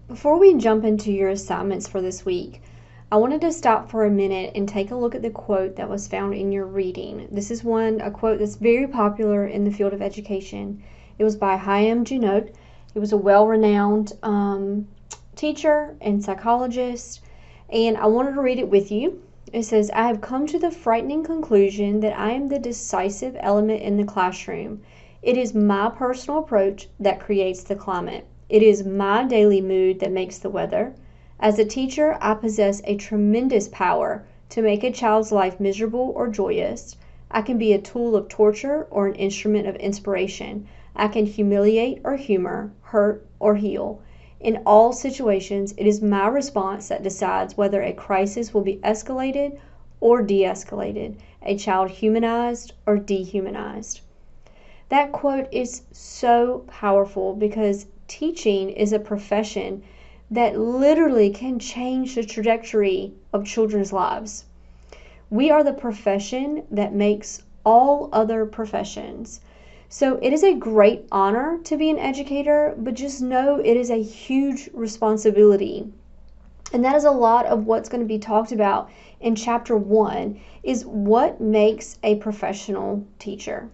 Before we jump into your assignments for this week, I wanted to stop for a minute and take a look at the quote that was found in your reading. This is a quote that's very popular in the field of education. It was by Chaim Junot. He was a well-renowned teacher and psychologist, and I wanted to read it with you. It says, "I have come to the frightening conclusion that I am the decisive element in the classroom. It is my personal approach that creates the climate. It is my daily mood that makes the weather. As a teacher, I possess a tremendous power to make a child's life miserable or joyous. I can be a tool of torture or an instrument of inspiration. I can humiliate or humor, hurt or heal. In all situations, it is my response that decides whether a crisis will be escalated or de-escalated, a child humanized or dehumanized." That quote is so powerful because teaching is a profession that literally can change the trajectory of children's lives. We are the profession that makes all other professions. So it is a great honor to be an educator, but just know it is a huge responsibility. And that is a lot of what's going to be talked about in chapter 1 is what makes a professional teacher.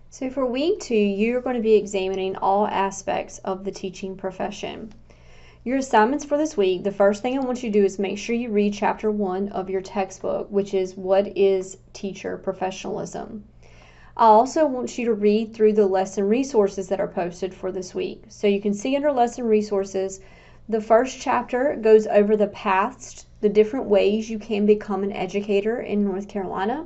So for week 2, you're going to be examining all aspects of the teaching profession. Your assignments for this week, the first thing I want you to do is make sure you read chapter 1 of your textbook, which is What is Teacher Professionalism? I also want you to read through the lesson resources that are posted for this week. So you can see under lesson resources, the first chapter goes over the paths, the different ways you can become an educator in North Carolina.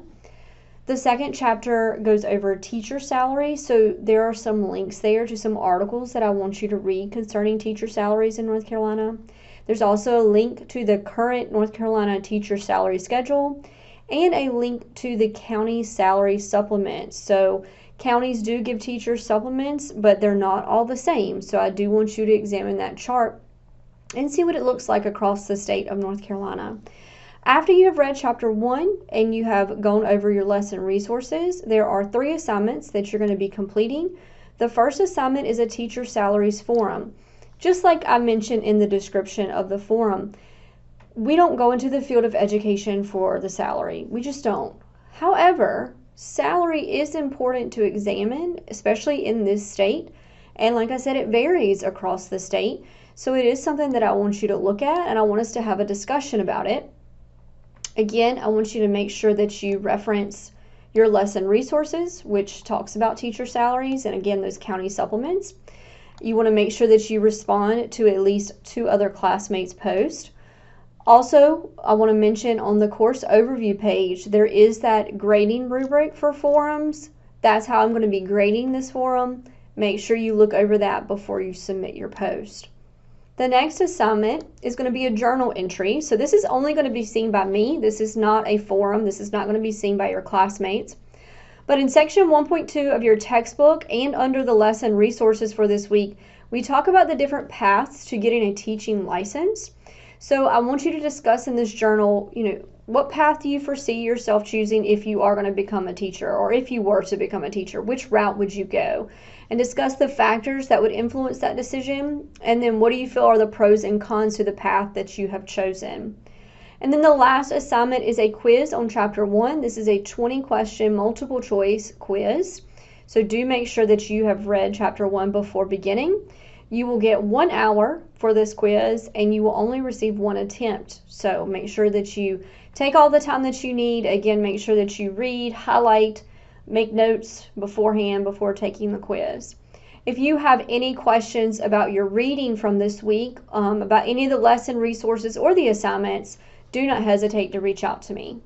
The second chapter goes over teacher salary, so there are some links there to some articles that I want you to read concerning teacher salaries in North Carolina. There's also a link to the current North Carolina teacher salary schedule and a link to the county salary supplement. So counties do give teachers supplements, but they're not all the same. So I do want you to examine that chart and see what it looks like across the state of North Carolina. After you have read chapter 1 and you have gone over your lesson resources, there are 3 assignments that you're going to be completing. The first assignment is a teacher salaries forum. Just like I mentioned in the description of the forum, we don't go into the field of education for the salary. We just don't. However, salary is important to examine, especially in this state. And like I said, it varies across the state. So it is something that I want you to look at, and I want us to have a discussion about it. Again, I want you to make sure that you reference your lesson resources, which talks about teacher salaries, and again, those county supplements. You want to make sure that you respond to at least 2 other classmates' posts. Also, I want to mention on the course overview page, there is that grading rubric for forums. That's how I'm going to be grading this forum. Make sure you look over that before you submit your post. The next assignment is going to be a journal entry. So this is only going to be seen by me. This is not a forum. This is not going to be seen by your classmates. But in section 1.2 of your textbook and under the lesson resources for this week, we talk about the different paths to getting a teaching license. So I want you to discuss in this journal, what path do you foresee yourself choosing if you are going to become a teacher, or if you were to become a teacher, which route would you go? And discuss the factors that would influence that decision, and then what do you feel are the pros and cons to the path that you have chosen. And then the last assignment is a quiz on chapter 1. This is a 20-question multiple choice quiz. So do make sure that you have read chapter 1 before beginning. You will get 1 hour for this quiz, and you will only receive 1 attempt. So make sure that you take all the time that you need. Again, make sure that you read, highlight, make notes beforehand before taking the quiz. If you have any questions about your reading from this week, about any of the lesson resources or the assignments, do not hesitate to reach out to me.